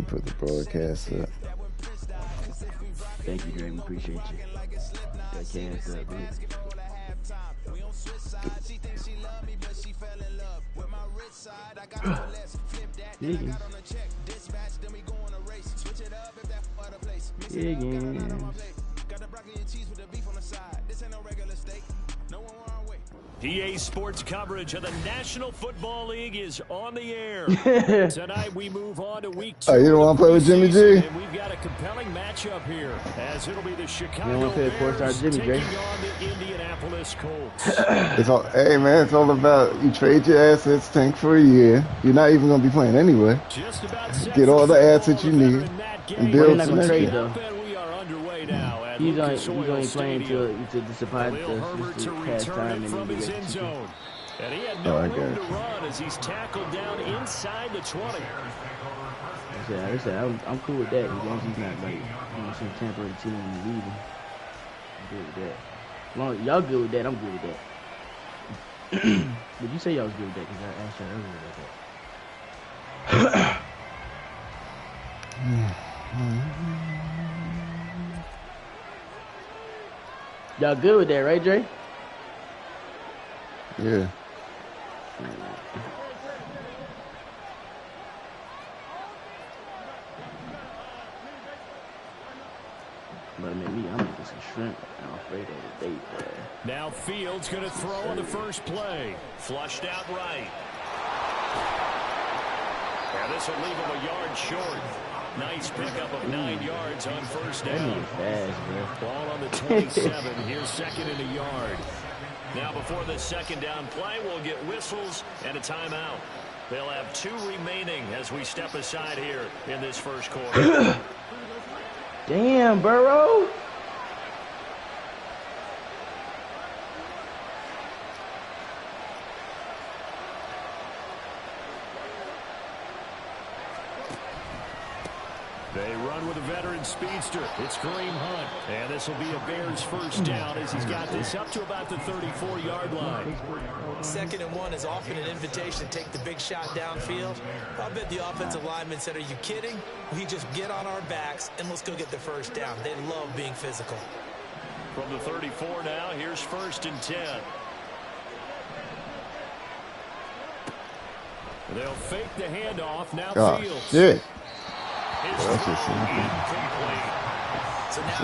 Put the broadcast up. Thank you, Dre. We appreciate you. That cast up, dude. Higgins. PA Sports coverage of the National Football League is on the air. Tonight we move on to week 2. Oh, you don't want to play with Jimmy G? And we've got a compelling matchup here, as it'll be the Chicago You want to play Bears Jimmy, taking Jay? on the Indianapolis Colts. Hey man, it's all about you trade your assets, tank for a year. You're not even gonna be playing anyway. Just about get all the assets you need and build some next year. Though. We are underway now. He's only playing to supply the past time and then his end zone. And he had no room to run as he's tackled down inside the 20. I'm cool with that as long as he's not like some temporary team leaving. I'm good with that. As long as y'all good with that, I'm good with that. But you say y'all was good with that because I asked y'all earlier about that. Y'all good with that, right, Dre? Yeah. But I'm making some shrimp. I'm afraid of the date there. Now Fields going to throw on the first play. Flushed out right. And this will leave him a yard short. Nice pickup of 9 yards on first down. Ball on the 27. Here's second and a yard. Now before the second down play, we'll get whistles and a timeout. They'll have 2 remaining as we step aside here in this first quarter. Damn, Burrow. They run with a veteran speedster. It's Kareem Hunt. And this will be a Bears first down as he's got this up to about the 34-yard line. 2nd and 1 is often an invitation to take the big shot downfield. I bet the offensive lineman said, are you kidding? We just get on our backs and let's go get the first down. They love being physical. From the 34 now, here's 1st and 10. They'll fake the handoff. Now Fields. Shit. So now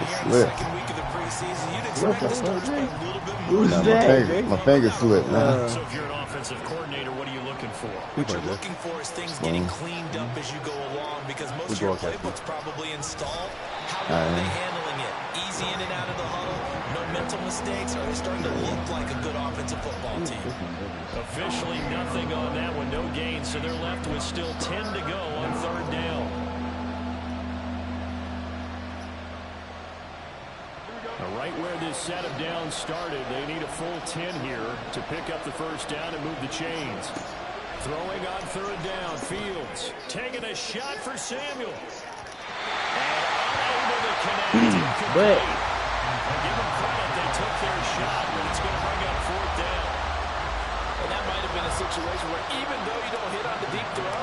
here in the second week of the preseason, you'd expect this to be a little bit more. My finger slipped, man. So if you're an offensive coordinator, what are you looking for? What you're looking for is things getting cleaned up as you go along, because most of your playbook's probably installed. How are they handling it? Easy in and out of the huddle? No mental mistakes? Are they starting to look like a good offensive football team? Officially nothing on that one. No gain, so they're left with still 10 to go on 3rd down. Right where this set of downs started, they need a full 10 here to pick up the first down and move the chains. Throwing on 3rd down, Fields taking a shot for Samuel. And unable to connect. But give them credit, they took their shot, but it's going to bring up 4th down. And that might have been a situation where even though you don't hit on the deep throw,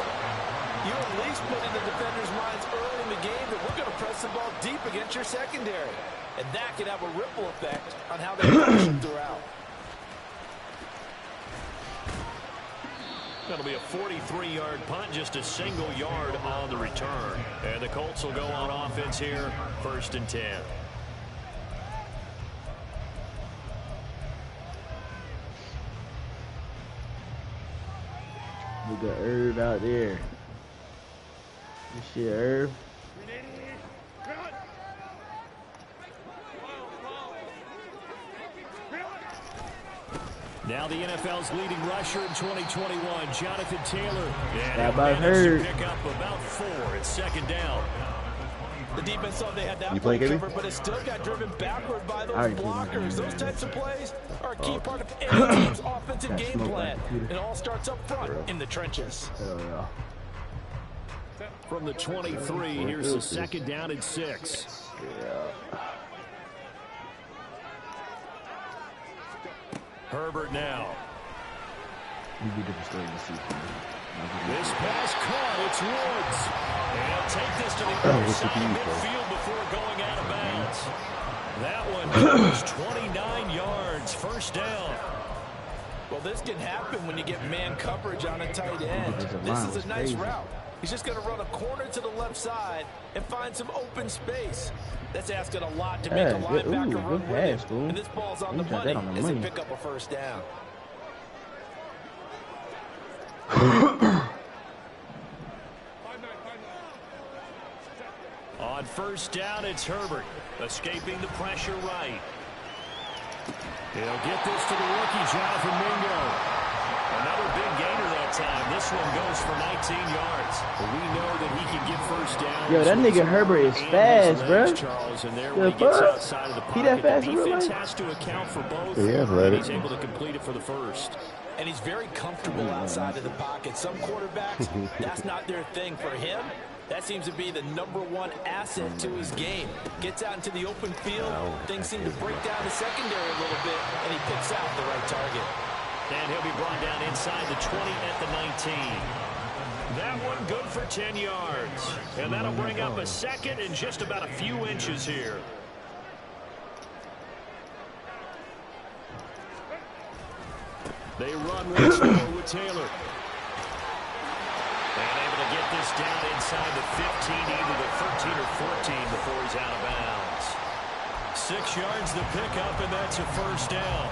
you at least put in the defender's minds early in the game that we're going to press the ball deep against your secondary. And that can have a ripple effect on how they function throughout. That'll be a 43-yard punt, just a single yard on the return. And the Colts will go on offense here, 1st and 10. we got Irv out there. This shit, Irv. Now the NFL's leading rusher in 2021, Jonathan Taylor. How about her? Pick up about 4 at 2nd down. The defense thought they had that play covered, but it still got driven backward by those blockers. Those types of plays are a key part of any team's offensive game plan. It all starts up front in the trenches. From the 23, here's the 2nd down and 6. Herbert now. He'd be different story this season. This pass caught. It's Woods. And he'll take this to the outside midfield before going out of bounds. That one covers 29 yards. First down. Well, this can happen when you get man coverage on a tight end. This is a nice route. He's just going to run a corner to the left side and find some open space. That's asking a lot to make a linebacker run with it. And this ball's on the money as they pick up a first down. On first down, it's Herbert. Escaping the pressure right. He'll get this to the rookie, Jonathan Mingo. Another big gainer that time. This one goes for 19 yards. But we know that he can get first down. Yo, that nigga Herbert is fast, bro. Charles, and there when he gets outside of the pocket, he that fast, the defense has to account for both. He's able to complete it for the first. And he's very comfortable outside of the pocket. Some quarterbacks, that's not their thing. For him, that seems to be the #1 asset to his game. Gets out into the open field. Things seem to break down the secondary a little bit, and he picks out the right target. And he'll be brought down inside the 20 at the 19. That one good for 10 yards. And that'll bring up a second and just about a few inches here. They run once more with Taylor. And able to get this down inside the 15, either the 13 or 14 before he's out of bounds. 6 yards the pickup, and that's a first down.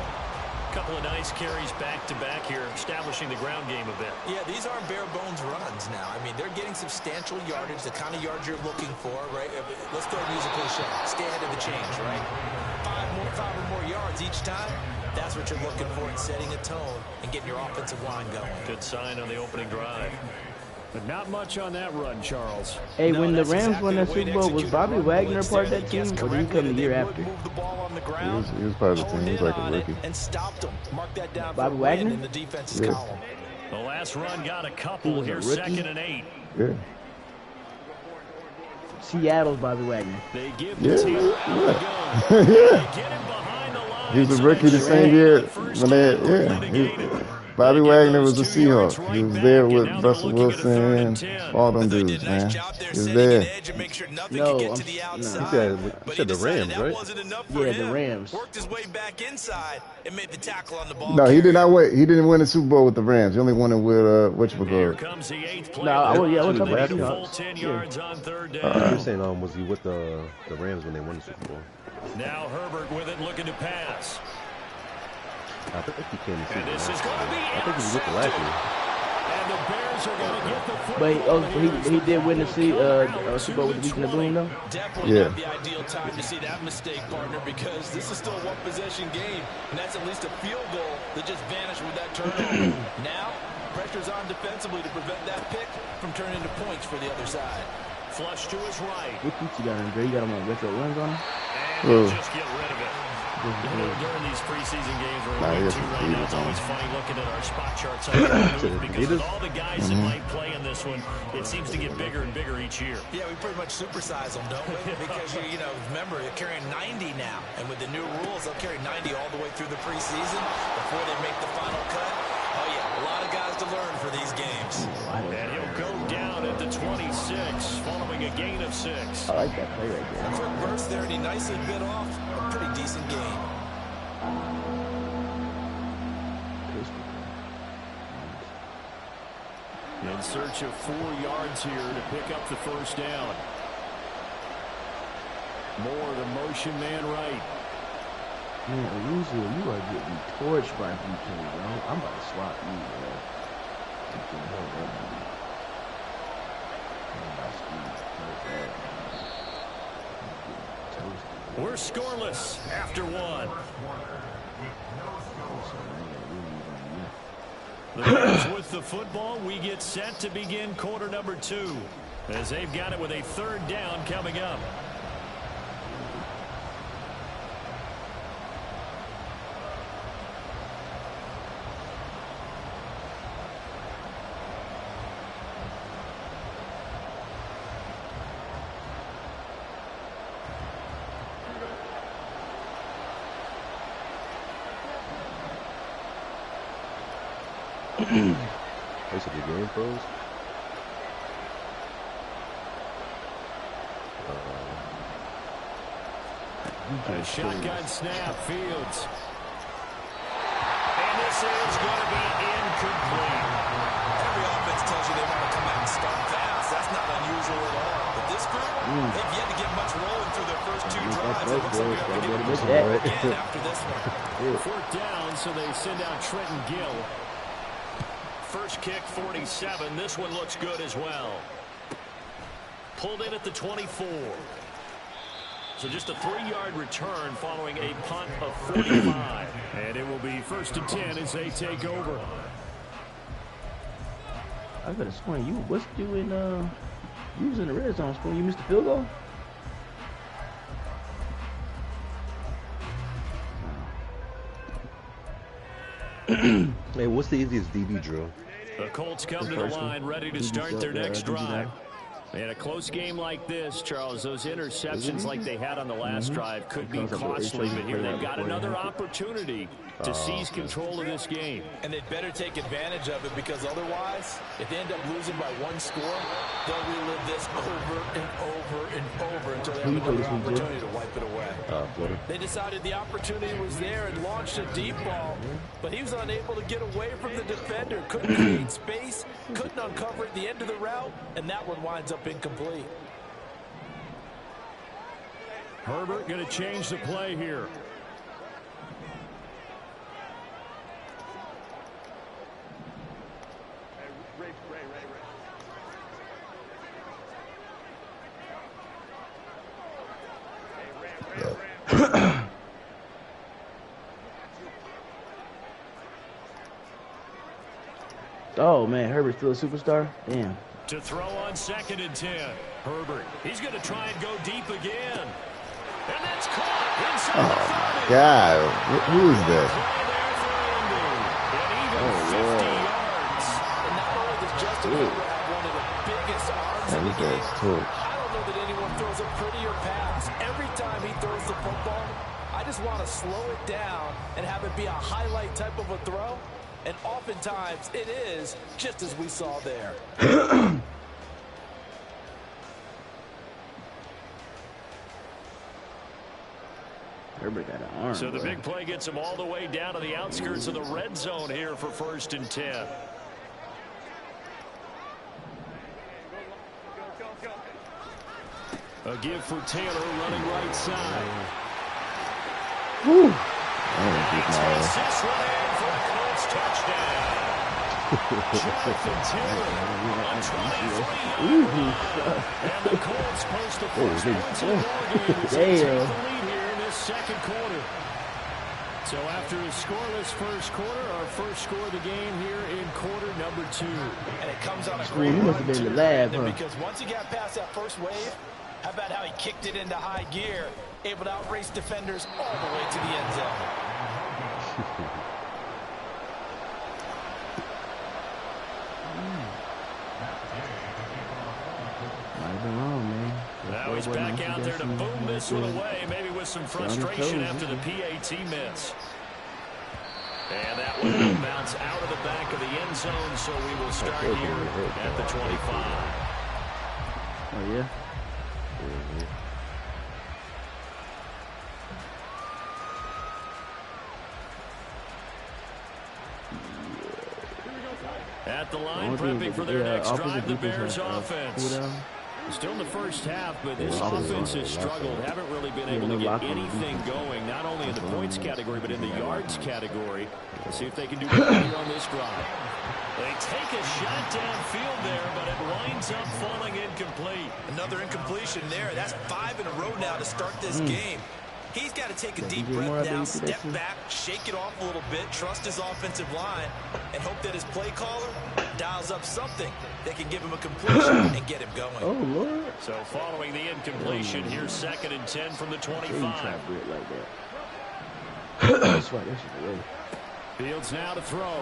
Couple of nice carries back-to-back here, establishing the ground game a bit. Yeah, these aren't bare-bones runs now. I mean, they're getting substantial yardage, the kind of yards you're looking for, right? Let's throw a musical shot. Stay ahead of the change, right? Five or more yards each time. That's what you're looking for in setting a tone and getting your offensive line going. Good sign on the opening drive. But not much on that run, Charles. Hey, when the Rams won that Super Bowl, was Bobby Wagner part of that team, or did he come the year after? He was part of the team. He was like a rookie. And stopped him. Mark that down. Bobby Wagner in the defense's column. The last run got a couple. Here's 2nd and 8. Yeah. Seattle's Bobby Wagner. They give the team yeah. They get him behind the line. He was a rookie the same year when they Bobby Wagner was a Seahawk. He was there with Russell Wilson, all them dudes, man. He was there. No, you said the Rams, right? Yeah, the Rams. Worked his way back inside and made the tackle on the ball. No, he did not win. He didn't win the Super Bowl with the Rams. He only won it with whatchamacallit. No, I was talking about full 10 yards on third You down. were saying, was he with the Rams when they won the Super Bowl? Now Herbert with it, looking to pass. I think he came to And this is going to be I think he was with the last year. And the Bears are going to get the But he did win the Super Bowl with the Legion of Boom, though? Definitely not the ideal time to see that mistake, partner, because this is still a one-possession game, and that's at least a field goal that just vanished with that turnover. Now, pressure's on defensively to prevent that pick from turning into points for the other side. Flush to his right. What feet you got on, Dre? You got him on retro runs on him? And he'll just get rid of it. During these preseason games we're going to right now, it's always funny looking at our spot charts because with all the guys that might play in this one, it seems to get bigger and bigger each year. Yeah, we pretty much supersize them, don't we? Because, remember, you're carrying 90 now. And with the new rules, they'll carry 90 all the way through the preseason before they make the final cut. Oh, yeah, a lot of guys to learn for these games. And he'll go down at the 26, following a gain of 6. I like that play right there. A quick burst there, and he nicely bit off a pretty decent gain. In search of 4 yards here to pick up the first down. More the motion man right. Man, usually you are getting torched by BK, bro. I'm about to swap you, bro. We're scoreless after 1. The Bears with the football. We get set to begin quarter number 2 as they've got it with a 3rd down coming up. They said the game froze. A shotgun snap, Fields. And this is going to be incomplete. Every offense tells you they want to come out and start fast. That's not unusual at all. But this group, they've yet to get much rolling through their first 2 drives. It looks like we have to get much again after this one. 4th down, so they send out Trenton Gill. First kick, 47. This one looks good as well. Pulled in at the 24. So just a 3-yard return following a punt of 45. And it will be 1st and 10 as they take over. I could have sworn you was doing you was in the red zone. You missed the field goal. Hey, what's the easiest DB drill? The Colts come to the line ready to start their next drive. In a close game like this, Charles, those interceptions like they had on the last drive could be costly, but here they've got another opportunity to seize control of this game. And they'd better take advantage of it, because otherwise, if they end up losing by 1 score, they'll relive this over and over and over until they have another opportunity to wipe it away. They decided the opportunity was there and launched a deep ball, but he was unable to get away from the defender, couldn't create space, couldn't uncover at the end of the route, and that one winds up incomplete. Herbert going to change the play here. Oh man, Herbert's still a superstar. Damn. To throw on 2nd and 10. Herbert, he's going to try and go deep again. And that's caught inside the 30. God, who is that? And even 50 yards. And not only does Justin Herbert have one of the biggest arms in the game, I don't know that anyone throws a prettier pass. Every time he throws the football, I just want to slow it down and have it be a highlight type of a throw. And oftentimes it is, just as we saw there. Herbert got an arm. So the big play gets him all the way down to the outskirts of the red zone here for 1st and 10. A give for Taylor running right side. Woo. This one in for a Colts touchdown. Jonathan Taylor on 23. And the Colts post the first points of the ball game as they take the lead here in this 2nd quarter. So after a scoreless first quarter, our first score of the game here in quarter number 2. And it comes on a great He must have been in the lab, huh? because once he got past that first wave, how about how he kicked it into high gear, able to outrace defenders all the way to the end zone. Might have been wrong, man. Now he's back out there to boom this one away, maybe with some frustration after the PAT miss. And that one will bounce out of the back of the end zone, so we will start here at the 25. Oh, yeah? At the line, prepping for their next drive, the Bears offense. Still in the first half, but this offense has struggled. Haven't really been able to get anything going, not only in the points category, but in the yards category. Let's see if they can do better here on this drive. They take a shot downfield there, but it winds up falling incomplete. Another incompletion there. That's 5 in a row now to start this game. He's got to take a deep breath now, step back, shake it off a little bit, trust his offensive line, and hope that his play caller dials up something that can give him a completion and get him going. Oh, Lord. So following the incompletion, here's 2nd and 10 from the 25. Like that. That's right, that's the way. Fields now to throw.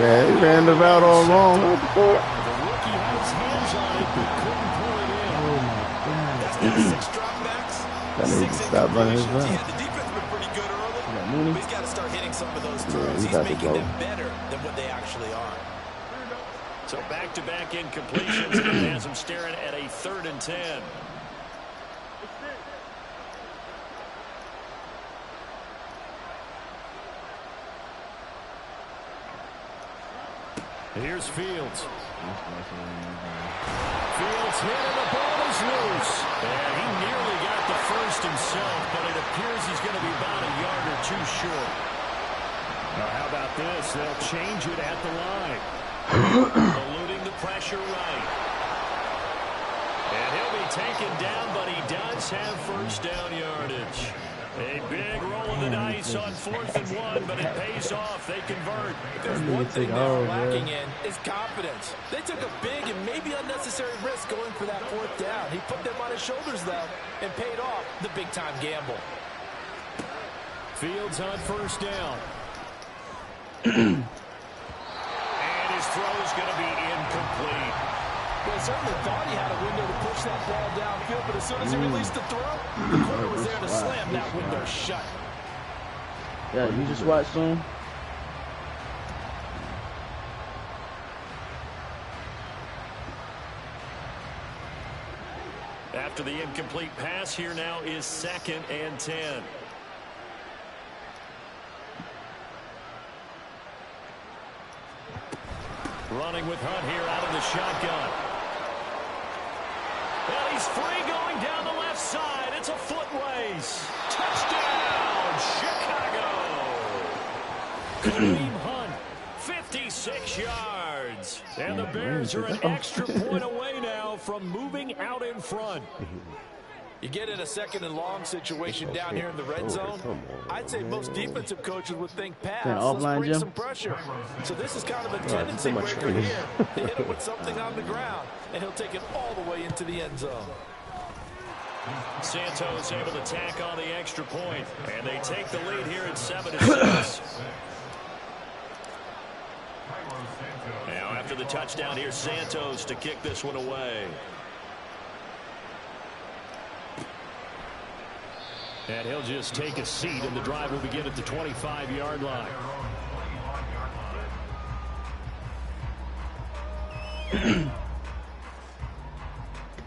Yeah, he ran the route all wrong. The rookie had his hands on it, but couldn't pull it in. Oh, my God. That's the 6 dropbacks. That needs to stop running his route. Yeah, the defense been pretty good early, but he's got to start hitting some of of those throws. He's making them better than what they actually are. So back-to-back incompletions, and that has him staring at a 3rd and 10. Here's Fields. Fields hit and the ball is loose. And he nearly got the first himself, but it appears he's going to be about a yard or 2 short. Now how about this? They'll change it at the line. Eluding the pressure right. And he'll be taken down, but he does have first down yardage. A big roll of the dice on 4th and 1, but it pays off. They convert. If there's one thing they're lacking in, is confidence. They took a big and maybe unnecessary risk going for that 4th down. He put them on his shoulders, though, and paid off the big-time gamble. Fields on first down. And his throw is going to be incomplete. Well, he certainly thought he had a window to push that ball downfield, but as soon as he released the throw, the corner was there to slam that window shut. Yeah, you just watch soon. After the incomplete pass, here now is 2nd and 10. Running with Hunt here out of the shotgun. Well, he's free going down the left side. It's a foot race. Touchdown, Chicago. Kareem Hunt, 56 yards. And the Bears are an extra point away now from moving out in front. You get in a 2nd and long situation down here in the red zone, I'd say most defensive coaches would think pass. Let's bring some pressure. So this is kind of a tendency breaker here. They hit him with something on the ground, and he'll take it all the way into the end zone. Santos able to tack on the extra point, and they take the lead here at 7-6. Now after the touchdown, here's Santos to kick this one away. And he'll just take a seat, and the drive will begin at the 25-yard line.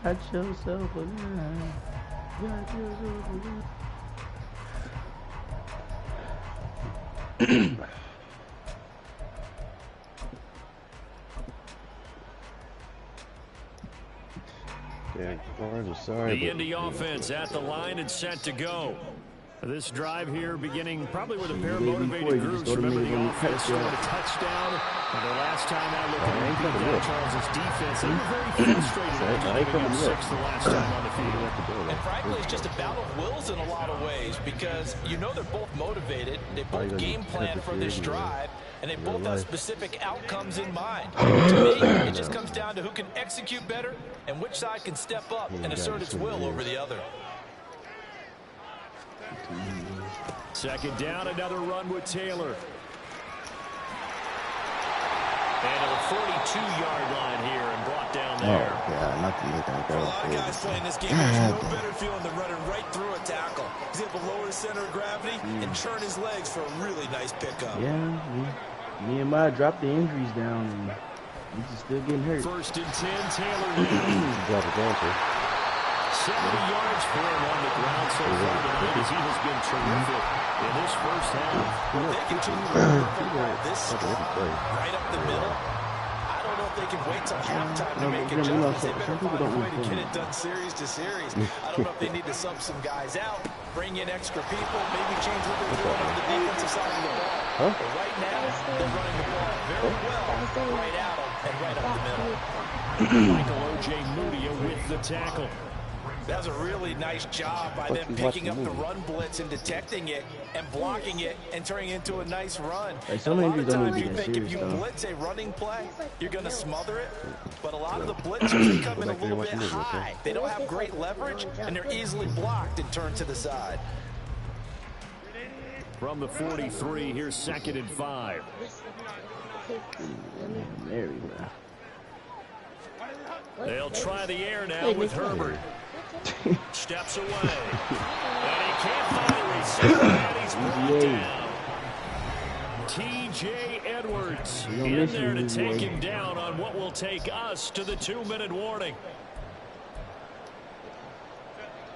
Got yourself a line. Got yourself a line. The Indy offense at the line and set to go. This drive here beginning probably with a pair of motivated groups. Remember the offense scored a touchdown. And the last time I looked at Charles' defense, they were very frustrated against 6 the last time on the field. And frankly, it's just a battle of wills in a lot of ways because you know they're both motivated. They both game plan for this drive. And they both have specific outcomes in mind. To me, it just comes down to who can execute better and which side can step up and assert its will over the other. 2nd down, another run with Taylor. And a 42-yard line here and brought down there. Oh, yeah, not to make that go. For a lot of guys playing this game, there's no better feeling than running right through a tackle. He's able to lower his center of gravity and turn his legs for a really nice pickup. Yeah, me and Ma dropped the injuries down, and he's still getting hurt. 1st and 10, Taylor. 70 yards for him on the ground so far tonight as he has been terrific in this first half. They continue to work this right up the middle. I don't know if they can wait till halftime to make adjustments. They better find a way to get it done series to series. I don't know if they need to sub some guys out, bring in extra people, maybe change what they're doing on the defensive side of the ball. But right now, they're running the ball very well right at them and right up the middle. Michael O.J. Mudia with the tackle. That was a really nice job by them picking up the run blitz and detecting it and blocking it and turning it into a nice run. A lot of times you think if you blitz a running play, you're going to smother it. But a lot of the blitzers come in a little bit high. They don't have great leverage, and they're easily blocked and turned to the side. From the 43, here's 2nd and 5. There we go. They'll try the air now with Herbert. Steps away. And he can't find a receiver. And he's brought down. T.J. Edwards in there to take him down on what will take us to the 2-minute warning.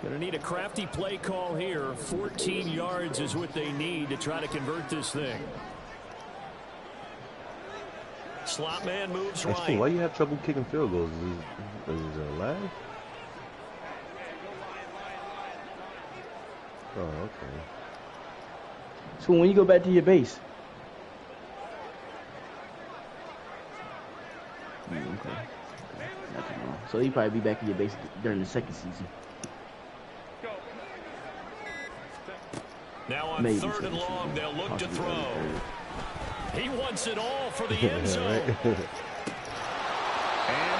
Going to need a crafty play call here. 14 yards is what they need to try to convert this thing. Slot man moves right. Why do you have trouble kicking field goals? Is it lag? Oh, okay. So when you go back to your base. Okay. So you probably be back in your base during the second season. Now on Maybe 3rd and long, they'll look to throw. He wants it all for the end zone. And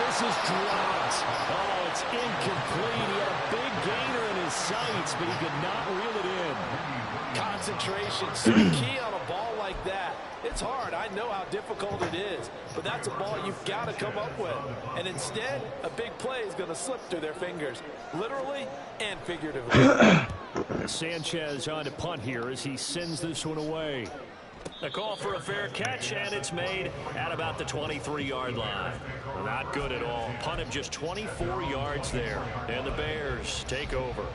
this is dropped. Oh, it's incomplete. He had a big gainer in his sights, but he could not reel it in. Concentration, so key on a ball like that. It's hard. I know how difficult it is, but that's a ball you've got to come up with. And instead, a big play is going to slip through their fingers, literally and figuratively. Sanchez on to punt here as he sends this one away. A call for a fair catch, and it's made at about the 23-yard line. Not good at all. Punt him just 24 yards there, and the Bears take over.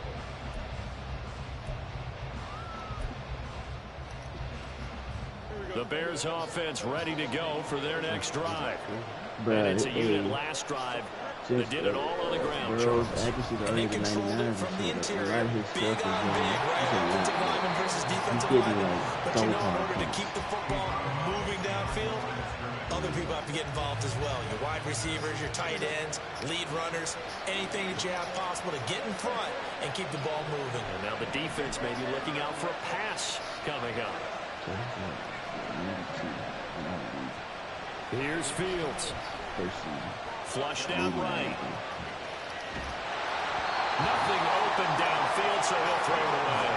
The Bears offense ready to go for their next drive. And it's a unit last drive that did it all on the ground. And they controlled it from the interior. Big on big, right? Offensive lineman versus defensive lineman. But you know, in order to keep the football moving downfield, other people have to get involved as well. Your wide receivers, your tight ends, lead runners, anything that you have possible to get in front and keep the ball moving. And now the defense may be looking out for a pass coming up. Here's Fields. Flushed out right. Nothing open downfield, so he'll throw it away.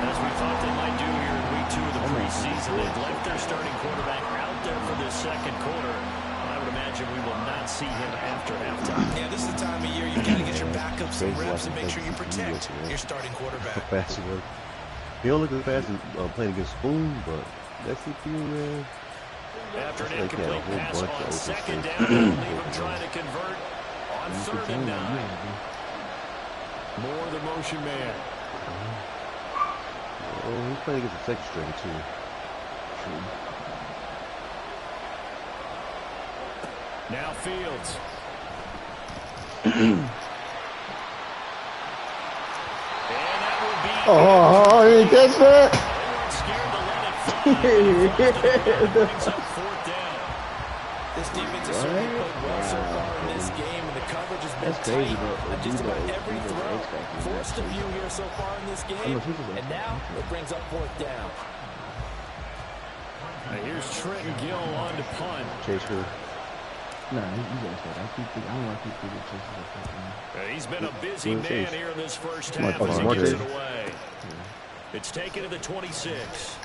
As we thought they might do here in week 2 of the preseason, they've left their starting quarterback out there for this second quarter. I would imagine we will not see him after halftime. Yeah, this is the time of year you've got to get your backups some reps and make sure you protect your starting quarterback. Fast work. He don't look as fast as playing against Spoon, but that's the few, man. After an incomplete pass on second down, they'll leave him trying to convert on 3rd and 9. More the motion man. Oh, he's playing against the second string, too. Now Fields. Oh, you didn't catch that? This defense has certainly played well so far in this game, and the coverage has been tight on just about every throw. Forced a few here so far in this game, and now it brings up 4th down. Here's Trenton Gill on to punt. Chase her. No, I don't want to keep the chases. He's been a busy man here in this first half as he gives it away. It's taken to the 26.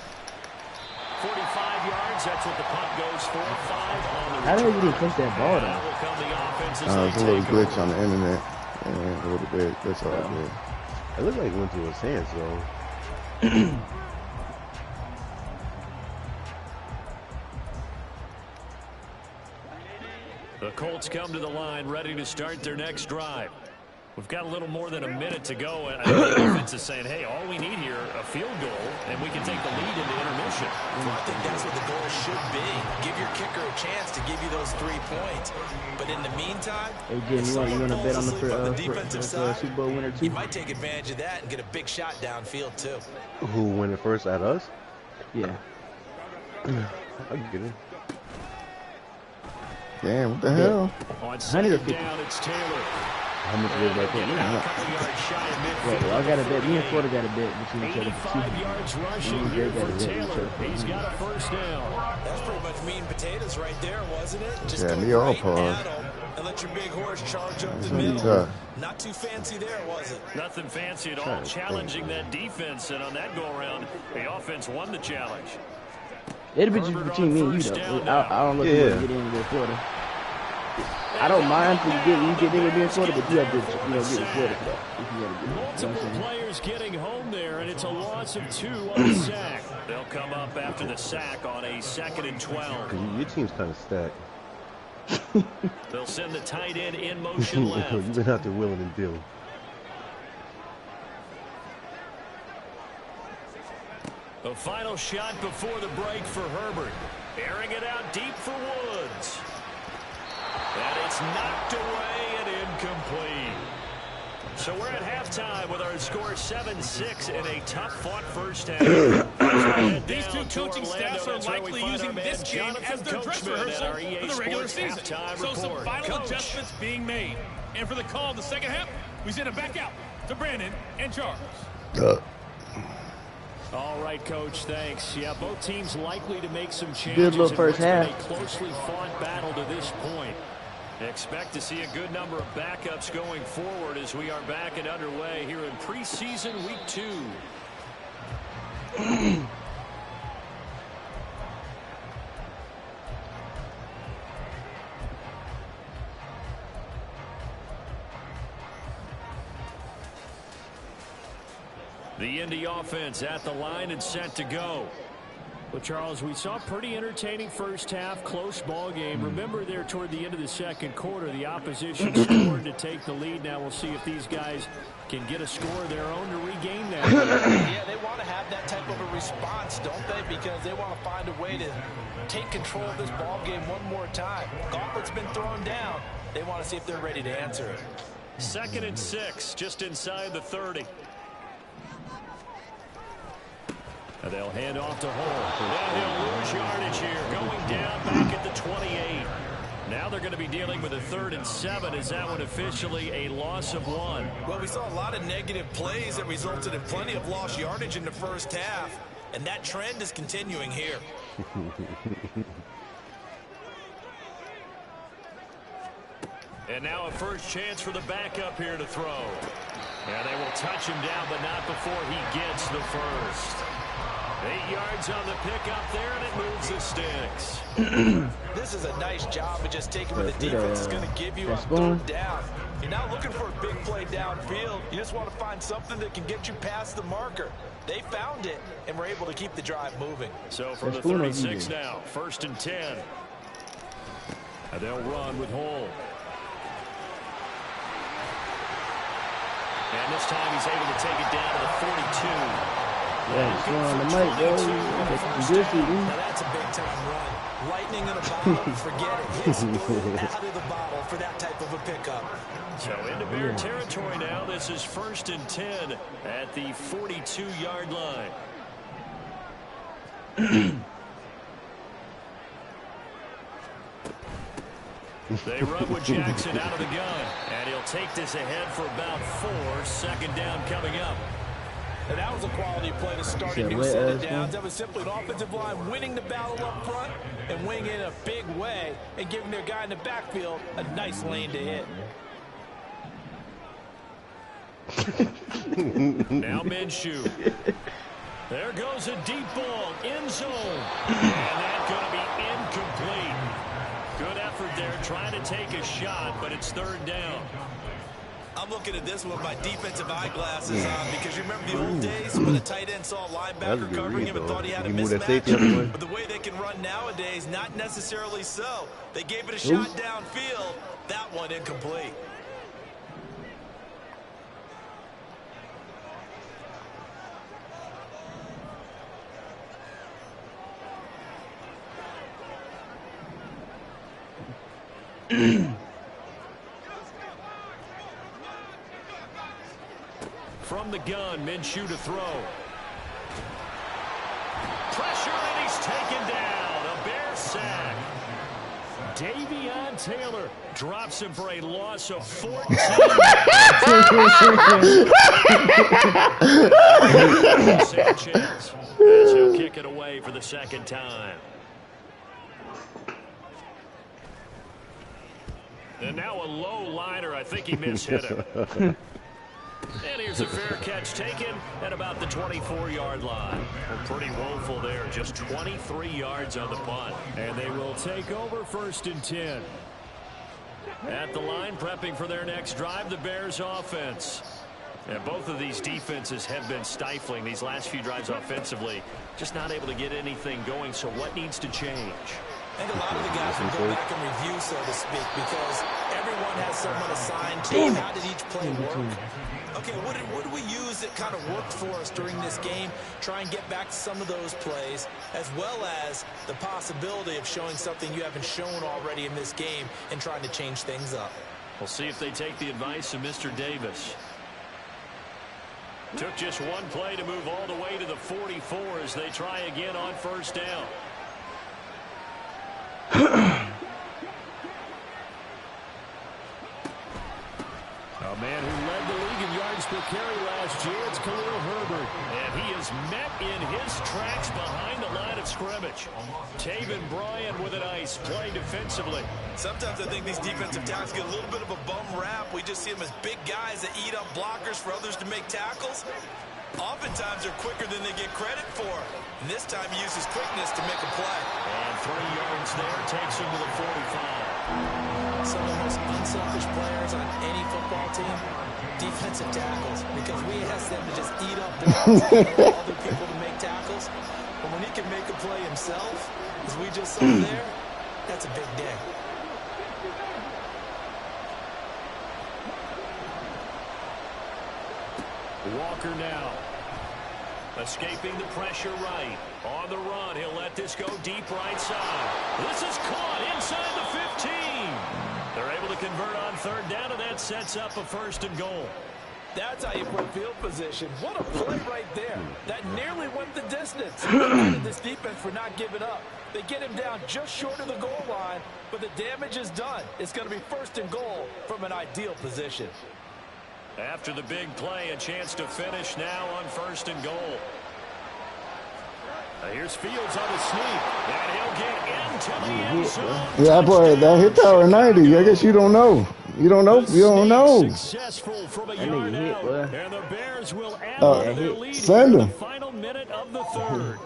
45 yards, that's what the punt goes for. 5 on the return. How did you didn't catch that ball, though? Will come the offense as It's a they little take glitch over. on the internet. And a little bit. That's all good. It looked like it went through his hands, though. The Colts come to the line ready to start their next drive. We've got a little more than a minute to go, and I think the offense is saying, hey, all we need here, a field goal, and we can take the lead into intermission. Well, I think that's what the goal should be. Give your kicker a chance to give you those 3 points. But in the meantime, hey, Jim, you want to bet on the defensive side, Super Bowl winner, too? you might take advantage of that and get a big shot downfield, too. Who win it first at us? Yeah. I get it. Damn, what the hell? On second down, it's Taylor. How much is right there? Well, I got a bet. Me and Porter got a bet between each other. 85 yards rushing here for Taylor. He's got a first down. That's pretty much meat and potatoes right there, wasn't it? Just Yeah, go me all right pause. at 'em and let your big horse charge up the gonna be middle. tough. Not too fancy there, was it? Nothing fancy at all. Challenging that defense, and on that go-around, the offense won the challenge. It'll be just between me and you, though. I don't look to get in with Porter. I don't mind for you get there being shorter, but you have to, get the shorter for that. Multiple players getting home there, and it's a loss of 2 on the sack. They'll come up after the sack on a 2nd and 12. Your team's kind of stacked. They'll send the tight end in motion left. You've been out there willing and dealing. The final shot before the break for Herbert. Airing it out deep for Woods. And it's knocked away and incomplete. So we're at halftime with our score 7-6 in a tough-fought first half. These two coaching staffs are likely using this game as their dress rehearsal for the regular season. So some final adjustments being made. And for the call in the second half, we send it back out to Brandon and Charles. All right, Coach, thanks. Yeah, both teams likely to make some changes. Good little first half. A closely fought battle to this point. Expect to see a good number of backups going forward as we are back and underway here in preseason week 2. The Indy offense at the line and set to go. Well, Charles, we saw a pretty entertaining first half, close ball game. Remember there toward the end of the second quarter, the opposition scored to take the lead. Now we'll see if these guys can get a score of their own to regain that. Yeah, they want to have that type of a response, don't they? Because they want to find a way to take control of this ball game one more time. Gauntlet's been thrown down. They want to see if they're ready to answer it. 2nd and 6, just inside the 30. And they'll hand off to Hall. And they'll lose yardage here, going down back at the 28. Now they're going to be dealing with a 3rd and 7. Is that one officially a loss of 1? Well, we saw a lot of negative plays that resulted in plenty of lost yardage in the first half, and that trend is continuing here. And now a first chance for the backup here to throw. And they will touch him down, but not before he gets the first. 8 yards on the pickup there, and it moves the sticks. This is a nice job of just taking what the defense is going to give you on 3rd down. You're not looking for a big play downfield. You just want to find something that can get you past the marker. They found it, and were able to keep the drive moving. So from the 36 now, 1st and 10. And they'll run with Hall. And this time he's able to take it down to the 42. Yeah, it's on the mic, bro. Now that's a big-time run. Lightning in a bottle, forget it. Hits out of the bottle for that type of a pickup. So into Bear territory now. This is 1st and 10 at the 42-yard line. They run with Jackson out of the gun. And he'll take this ahead for about 4. 2nd down coming up. And that was a quality play to start a new set of downs. That was simply an offensive line winning the battle up front and winning in a big way and giving their guy in the backfield a nice lane to hit. Now Minshew. There goes a deep ball, end zone. And that's going to be incomplete. Good effort there, trying to take a shot, but it's 3rd down. I'm looking at this with my defensive eyeglasses on because you remember the old days when a tight end saw a linebacker covering him and thought he had a mismatch? But the way they can run nowadays, not necessarily so. They gave it a shot downfield. That one incomplete. From the gun, Minshew to throw. Pressure, and he's taken down. A Bear sack. Davion Taylor drops him for a loss of 14. Sanchez as he'll kick it away for the 2nd time. And now a low liner. I think he mishit him. And here's a fair catch taken at about the 24-yard line. Well, pretty woeful there. Just 23 yards on the punt. And they will take over 1st and 10. At the line, prepping for their next drive, the Bears offense. And both of these defenses have been stifling these last few drives offensively. Just not able to get anything going, so what needs to change? I think a lot of the guys will go back and review, so to speak, because everyone has someone assigned to them. How did each play work? Okay, what did we use that kind of worked for us during this game? Try and get back to some of those plays, as well as the possibility of showing something you haven't shown already in this game and trying to change things up. We'll see if they take the advice of Mr. Davis. Took just one play to move all the way to the 44 as they try again on first down. A man who led the league in yards per carry last year, it's Khalil Herbert. And he is met in his tracks behind the line of scrimmage. Taven Bryan with a nice play defensively. Sometimes I think these defensive tackles get a little bit of a bum rap. We just see them as big guys that eat up blockers for others to make tackles. Oftentimes they're quicker than they get credit for. And this time he uses quickness to make a play. And 3 yards there takes him to the 45. Some of the most unselfish players on any football team, defensive tackles, because we ask them to just eat up blocks and allow other people to make tackles. But when he can make a play himself, as we just saw there, that's a big day. Walker now. Escaping the pressure right. On the run, he'll let this go deep right side. This is caught inside the 15. They're able to convert on third down, and that sets up a 1st and goal. That's how you put field position. What a play right there. That nearly went the distance. Credit this defense for not giving up. They get him down just short of the goal line, but the damage is done. It's going to be 1st and goal from an ideal position. After the big play, a chance to finish now on 1st and goal. Here's Fields on the sneak, and he'll get into the end zone. Yeah, boy, that hit power 90. I guess you don't know. You don't know. You don't know. Successful from a yard out, and the Bears will add to their lead send in him. the final minute of the 3rd.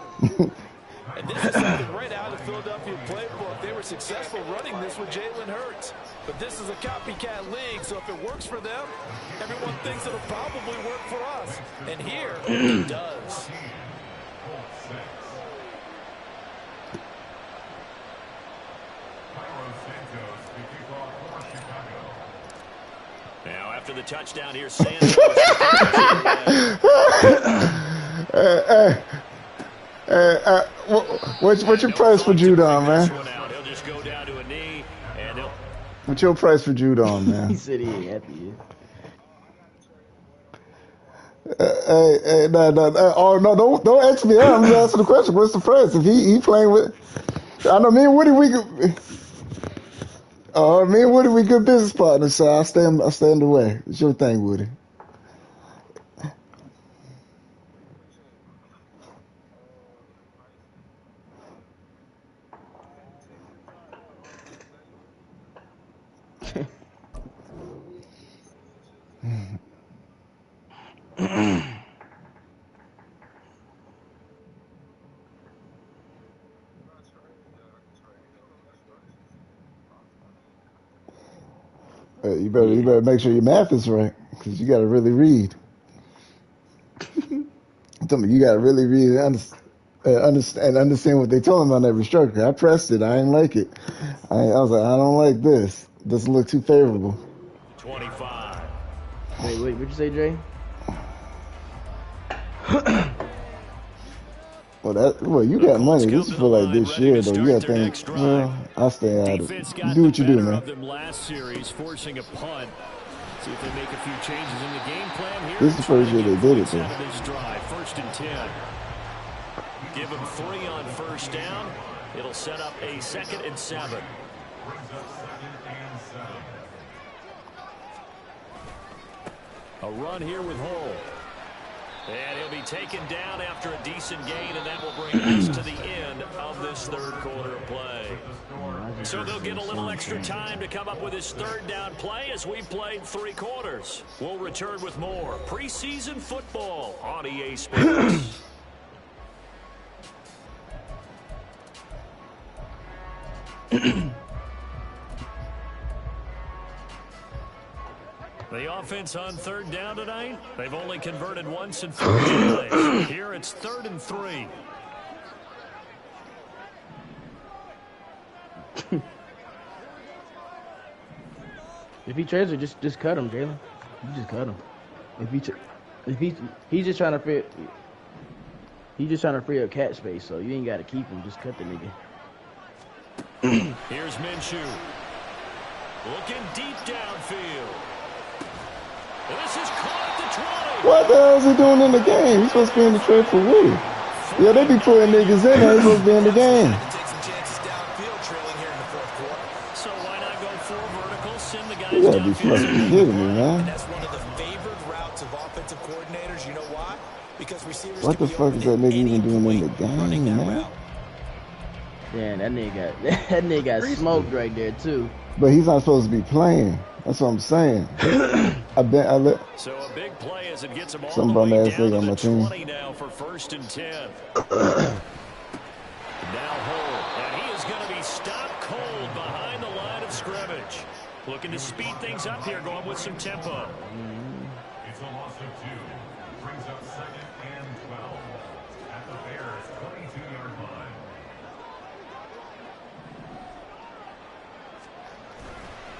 And this is something right out of the Philadelphia playbook. They were successful running this with Jalen Hurts. But this is a copycat league, so if it works for them, everyone thinks it'll probably work for us. And here, it does. Now, after the touchdown here, Sanders. What's your price for Judon, man? He'll just go down to a knee, and he'll... What's your price for Judon, man? He said he ain't happy. Oh no! Don't ask me that. I'm just asking the question. What's the price? If he playing with, I know me and Woody we good business partners. So I stand the way. It's your thing, Woody. You better make sure your math is right, because you got to really read. You got to really read and understand what they told him on that restructure. I pressed it. I didn't like it. I was like, I don't like this. Doesn't look too favorable. 25. Wait, what'd you say, Jay? Well, you got money. This is for like this year, though. You got to think, well, I'll stay out of it. You do what you do, man. Last series, forcing a punt. See if they make a few changes in the game plan here. This is the first year they did it, though. This drive, 1st and 10. Give them 3 on first down. It'll set up a 2nd and 7. A run here with Hull. And he'll be taken down after a decent gain, and that will bring us to the end of this 3rd quarter of play. So they'll get a little extra time to come up with his 3rd down play as we've played 3 quarters. We'll return with more preseason football on EA Sports. The offense on third down tonight, they've only converted once in 4 plays. Here it's 3rd and 3. If he trades, just cut him, Jalen. You just cut him. He's just trying to free. He's just trying to free up cat space, so you ain't got to keep him. Just cut the nigga. Here's Minshew. Looking deep downfield. This is caught at the 20. What the hell is he doing in the game? He's supposed to be in the trade for Woo. Yeah, they be putting niggas in there. He's supposed to be in the game. Take some chances downfield, trailing here in the 4th quarter. So why not go 4 vertical, send the guys You gotta be downfield? fucking kidding me, man. That's one of the favored routes of offensive coordinators. You know why? Because receivers What the fuck is that nigga even doing in the game, man? Yeah, that nigga got smoked right there too. But he's not supposed to be playing. That's what I'm saying. So a big play as it gets him all Some the way bum-ass down nigga to on my the team. 20 now for 1st and 10. Now hold, and he is going to be stopped cold behind the line of scrimmage. Looking to speed things up here, going with some tempo. It's a loss of 2. Brings up 2nd and 12 at the Bears' 22-yard line.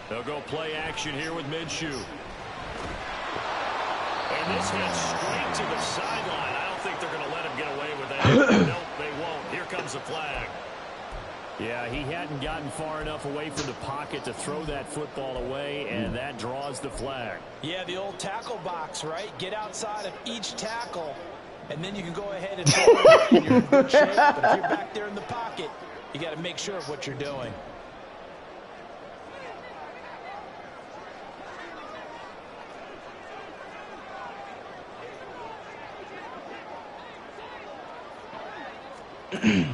They'll go play action here with Minshew. And this hits straight to the sideline. I don't think they're going to let him get away with that. Nope, they won't. Here comes the flag. Yeah, he hadn't gotten far enough away from the pocket to throw that football away, and that draws the flag. Yeah, the old tackle box, right? Get outside of each tackle, and then you can go ahead and throw it, and you're in good shape. But if you're back there in the pocket, you got to make sure of what you're doing.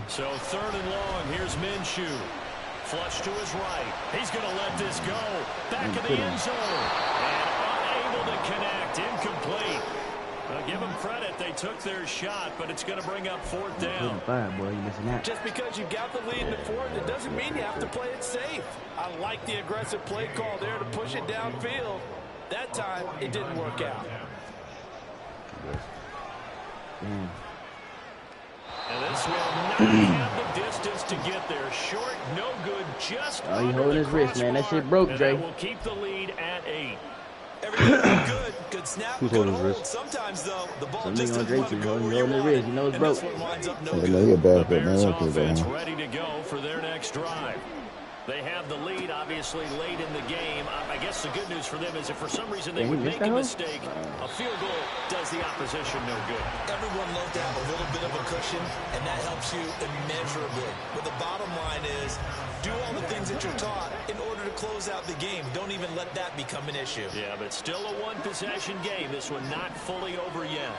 So 3rd and long, here's Minshew. Flush to his right. He's going to let this go. Back in the end zone. And unable to connect. Incomplete. Give them credit. They took their shot, but it's going to bring up 4th down. Boy, you missing that. Just because you got the lead in the 4th, it doesn't mean you have to play it safe. I like the aggressive play call there to push it downfield. That time, it didn't work out. And this will not have the distance to get there. Short, no good, just Oh, he holding his wrist, man. That shit broke, and Dre. that will keep the lead at 8. Everything good. Good snap, Who's good holding his hold. wrist? Sometimes, though, the ball Some just nigga on doesn't Drake, want to he go holding where you his want wrist. it. You know it's And broke. this one winds up no I good. know he a The backup, man. Bears Okay, offense man. ready to go for their next drive. They have the lead, obviously, late in the game. I guess the good news for them is if for some reason they Yeah, he would missed make a that one? mistake, a field goal does the opposition no good. Everyone loves to have a little bit of a cushion, and that helps you immeasurably. But the bottom line is, do all the things that you're taught in order to close out the game. Don't even let that become an issue. Yeah, but still a one-possession game. This one not fully over yet.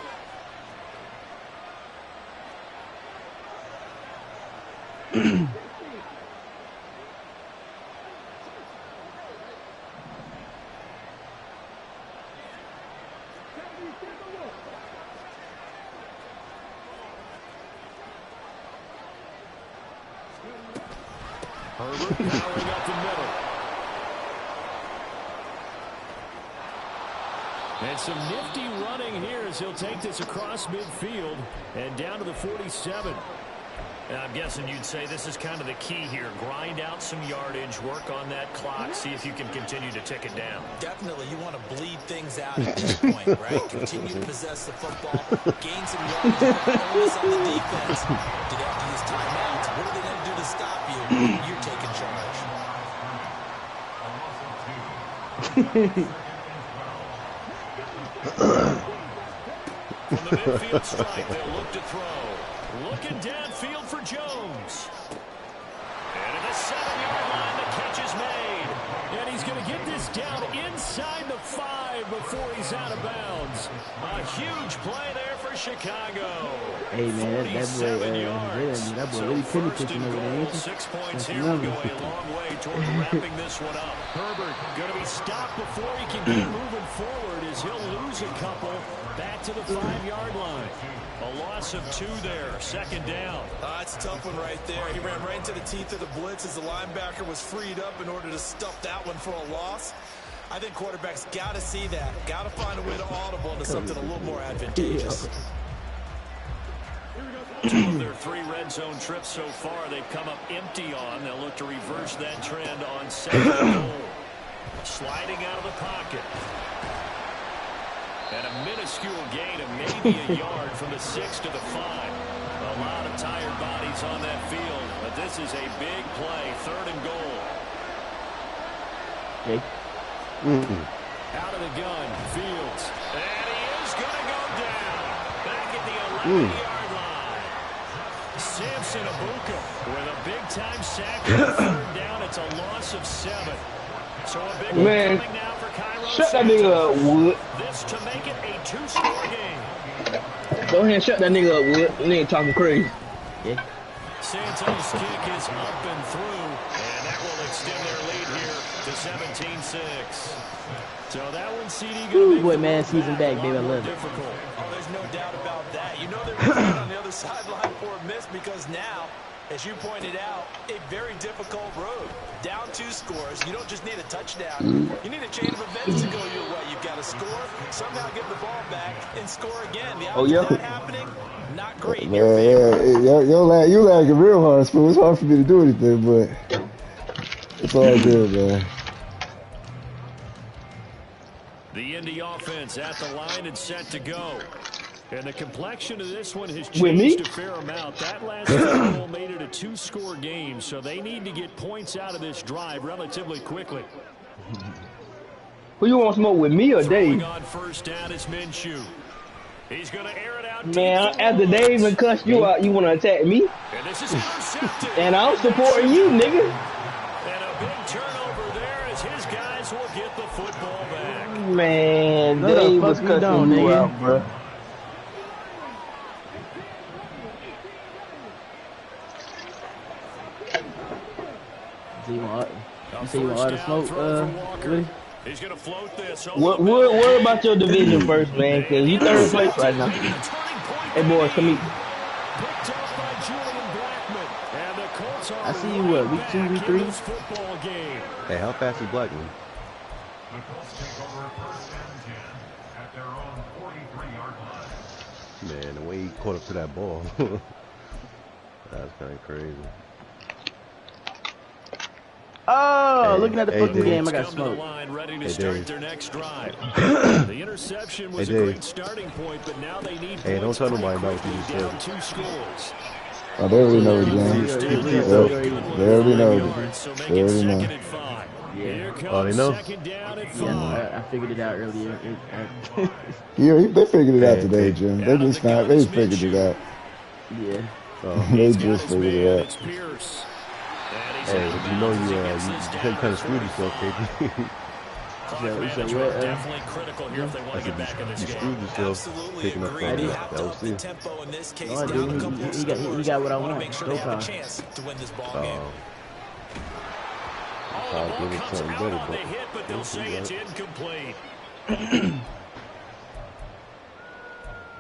Herbert powering up the middle. And some nifty running here as he'll take this across midfield and down to the 47. And I'm guessing you'd say this is kind of the key here. Grind out some yardage, work on that clock, see if you can continue to tick it down. Definitely, you want to bleed things out at this point, right? Continue to possess the football, gain some yardage, put onus on the defense. Do they have to use timeouts? What are they going to do to stop you? You're taking charge. From the midfield strike, they'll look to throw. Looking downfield for Jones. And at the 7-yard line, the catch is made. And he's going to get this down inside the 5 before he's out of bounds. A huge play there for Chicago. Hey, man, that boy really penny pitching over there, ain't he? 6 points here will go a long way toward wrapping this one up. Herbert going to be stopped before he can get moving forward as he'll lose a couple back to the 5-yard line. A loss of 2 there, 2nd down. That's a tough one right there. He ran right into the teeth of the blitz as the linebacker was freed up in order to stuff that one for a loss. I think quarterbacks got to see that. Got to find a way to audible into something a little more advantageous. 2 of their 3 red zone trips so far, they've come up empty on. They'll look to reverse that trend on second goal. Sliding out of the pocket. And a minuscule gain of maybe a yard from the 6 to the 5. A lot of tired bodies on that field, but this is a big play, 3rd and goal. Okay. Out of the gun, Fields. And he is going to go down. Back at the 11-yard line. Samson Abuka with a big-time sack on 3rd down. It's a loss of 7. So a big one coming now for Cairo. Shut that nigga up, Wood. This to make it a 2-score game. Go ahead and shut that nigga up, Wood. You nigga talking crazy. Yeah. Santos' kick is up and through, and that will extend their lead here to 17-6. So that one, CD, going to boy, man, season back, baby, I love it. Difficult. Oh, there's no doubt about that. You know they're going on the other sideline for a miss because now, as you pointed out, a very difficult road. Down 2 scores. You don't just need a touchdown. You need a chain of events to go your way. You've got to score, somehow get the ball back, and score again. The odds of that happening, not great. Man, you lagging real hard, Spoon. It's hard for me to do anything, but it's all good, man. The Indy offense at the line and set to go. And the complexion of this one has changed a fair amount. That last goal made it a 2-score game, so they need to get points out of this drive relatively quickly. Who you want to smoke with, me or Dave? On 1st down is Minshew. He's going to air it out. Man, after Dave and cuss you out, you want to attack me? And this is intercepted. And I'm supporting you, nigga. And a big turnover there as his guys will get the football back. Man, Dave was cussing you out, bro. You say you want to smoke, really? He's gonna float this. Worry about your division first, man, because you 3rd place right now. Hey, boys, come eat. I see you, what, week 2, week 3? Hey, how fast is Blackman? The Colts take over 1st and 10 at their own 43-yard line. Man, the way he caught up to that ball. That's kind of crazy. Oh, looking at the fucking game, I got smoked. Ready to start their next drive. The interception was a great starting point, but now they need Hey, don't tell nobody about what you just said. 2 scores. Oh, they already know the game. They already know. They already know. Yeah. Oh, they know? Yeah, I figured it out earlier. Yeah, they figured it out today, Jim. They just figured it out. Yeah. They just figured it out. Hey, you know you kind of screwed yourself, KP. Definitely critical here if they want to get back in this game. You screwed yourself picking up that was it. Tempo in this case. Oh, dude, he got what I want. Make sure they have a chance to win this ball game. Ball comes out on the hit, but they'll say it's incomplete. I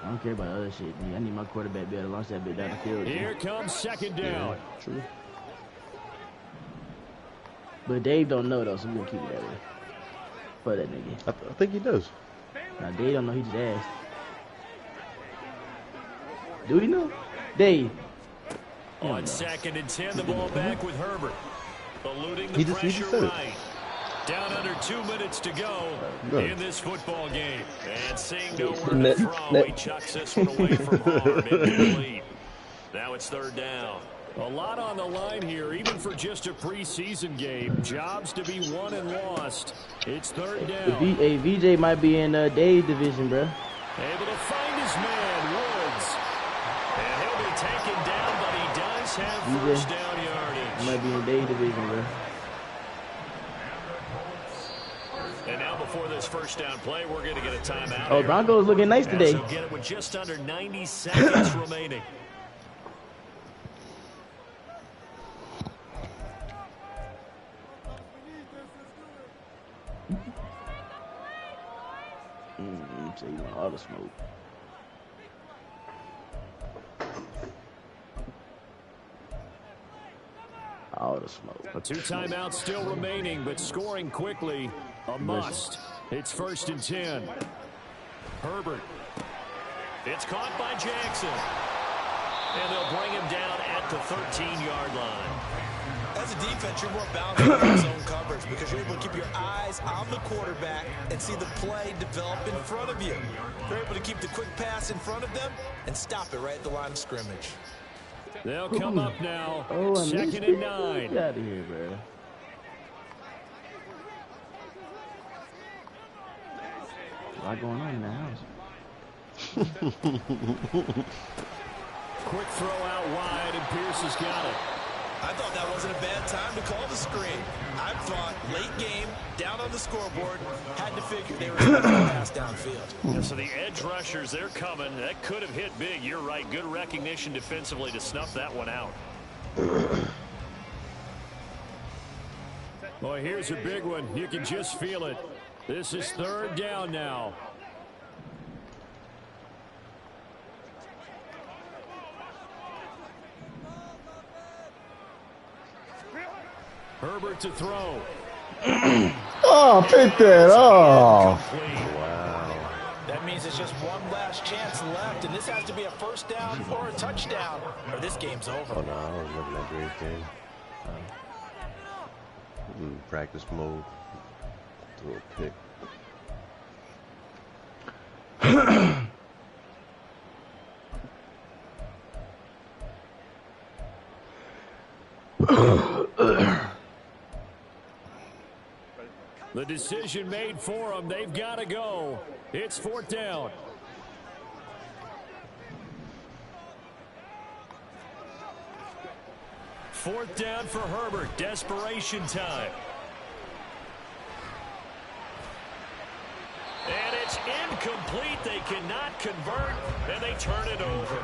don't care about other shit. I need my quarterback to be able to launch that bit down the field. Here comes 2nd down. True. But Dave don't know though, so we're gonna keep it that way. For that nigga. I think he does. Now Dave don't know, he just asked. Do he know? Dave. On 2nd and 10, the ball back with Herbert. Eluding the He just pressure said it. right. Down under 2 minutes to go in this football game. And seeing nowhere to throw, he chucks this one away from harm. Incomplete. Now it's 3rd down. A lot on the line here, even for just a preseason game. Jobs to be won and lost. It's 3rd down. Hey, VJ might be in Dave's division, bro. Able to find his man, Woods. And he'll be taken down, but he does have first down yardage. He might be in Dave's division, bro. And now before this first down play, we're going to get a timeout. Oh, Broncos looking nice today. So get it with just under 90 seconds remaining. So you want all the smoke. All the smoke. 2 timeouts still remaining, but scoring quickly, a must. It's 1st and 10. Herbert. It's caught by Jackson. And they'll bring him down at the 13-yard line. As a defense, you're more bound in zone coverage because you're able to keep your eyes on the quarterback and see the play develop in front of you. You're able to keep the quick pass in front of them and stop it right at the line of scrimmage. They'll come up now. 2nd and 9. Get out of here, bro. A lot going on in the house. Quick throw out wide, and Pierce has got it. I thought that wasn't a bad time to call the screen. I thought late game, down on the scoreboard, had to figure they were going to pass downfield. Yeah, so the edge rushers, they're coming. That could have hit big. You're right. Good recognition defensively to snuff that one out. Boy, here's a big one. You can just feel it. This is 3rd down now. Herbert to throw. Oh, pick that off. Wow. That means it's just one last chance left, and this has to be a 1st down or a touchdown, or this game's over. Oh, no, I was looking at great game. Practice mode. Throw a pick. The decision made for them. They've got to go. It's 4th down. Fourth down for Herbert. Desperation time. And it's incomplete. They cannot convert, and they turn it over.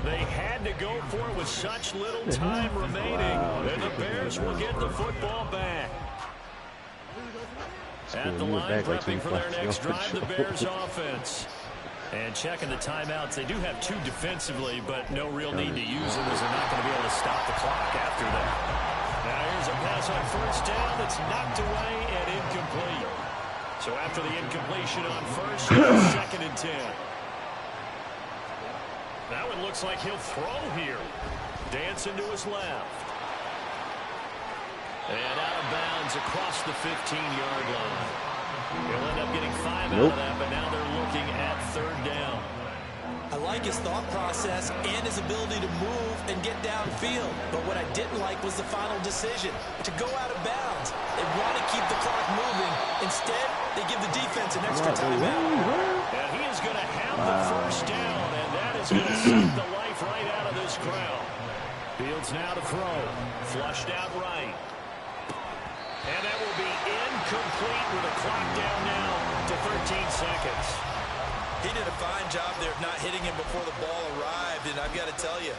They had to go for it with such little time remaining, and the Bears will get the football back. At the line, prepping for their next drive, the Bears offense. And checking the timeouts. They do have 2 defensively, but no real need to use them as they're not going to be able to stop the clock after that. Now here's a pass on 1st down that's knocked away and incomplete. So after the incompletion on 1st, 2nd and 10. That one looks like he'll throw here. Dancing to his left. And out of bounds across the 15-yard line. He'll end up getting 5 out of that, but now they're looking at 3rd down. I like his thought process and his ability to move and get downfield. But what I didn't like was the final decision to go out of bounds. They want to keep the clock moving. Instead, they give the defense an extra timeout. And he is going to have the 1st down, and that is going to suck the life right out of this crowd. Fields now to throw. Flushed out right. And that will be incomplete with a clock down now to 13 seconds. He did a fine job there of not hitting him before the ball arrived, and I've got to tell you,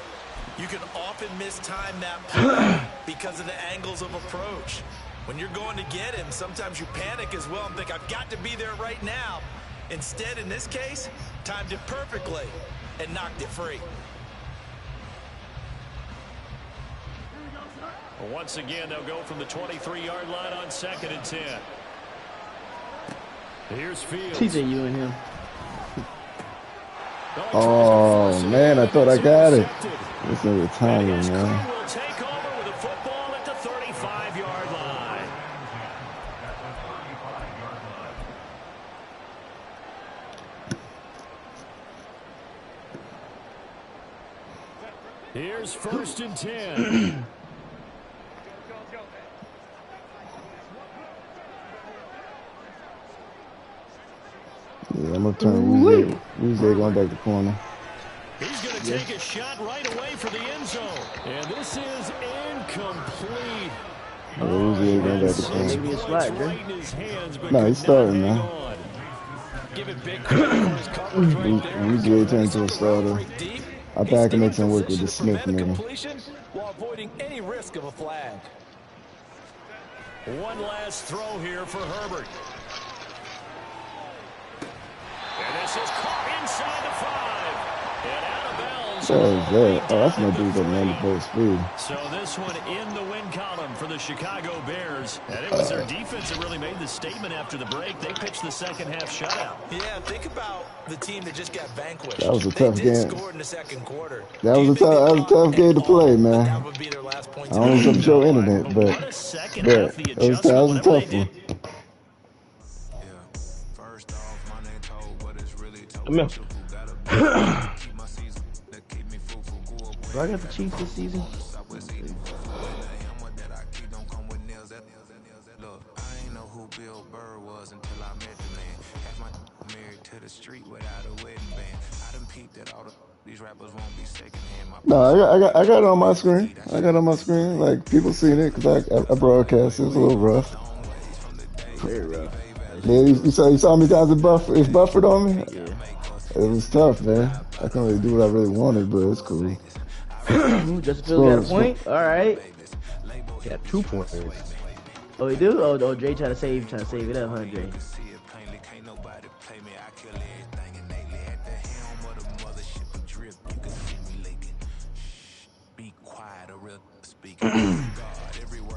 you can often mistime that play because of the angles of approach. When you're going to get him, sometimes you panic as well and think, I've got to be there right now. Instead, in this case, timed it perfectly and knocked it free. Once again, they'll go from the 23-yard line on 2nd and 10. Here's Fields. Teaching you and him. Oh, man, I thought I got it. This is a timing, man. Will take over with the football at the 35-yard line. Here's 1st and 10. Yeah, I'm going to turn Weezy going back to corner. He's going to take a shot right away for the end zone. And this is incomplete. Weezy going back to corner. Give me a slide, No, he's starting now. Give it big credit for his coverage right there. Weezy turned to a starter. I think I can make some work with the Smith nigga. While avoiding any risk of a flag. One last throw here for Herbert. And this is caught inside the 5. And out of bounds is that? Oh, that's no dude at 94 speed. So this one in the win column for the Chicago Bears. And it was their defense that really made the statement after the break. They pitched the second half shutout. Yeah, think about the team that just got vanquished. That was a They tough did game. score in the second quarter. That was a tough game to play, man. That would be their last point. I don't know what's up with your internet, but What a second half the that was adjustment. a tough one. Come here. Do I got the Chiefs this season? No, I got it on my screen. I got it on my screen. Like, people seen it because I broadcast. It was a little rough. Very rough. Yeah, you saw me guys it's buffered on me? Yeah. It was tough, man. I couldn't really do what I really wanted, but it's cool. Justin Fields got a point. All right. Got 2 points. Oh, he do? Oh, Dre trying to save it up, huh, Dre?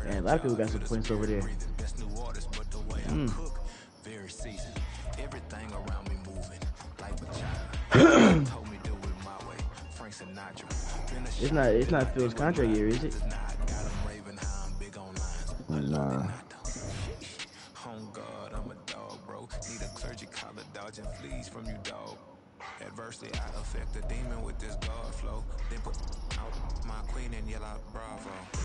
Man, a lot of people got some points over there. It's not Fields' contract year, is it? Nah. Adversely, I affect the demon with this God flow. Then put out my queen and yell out bravo.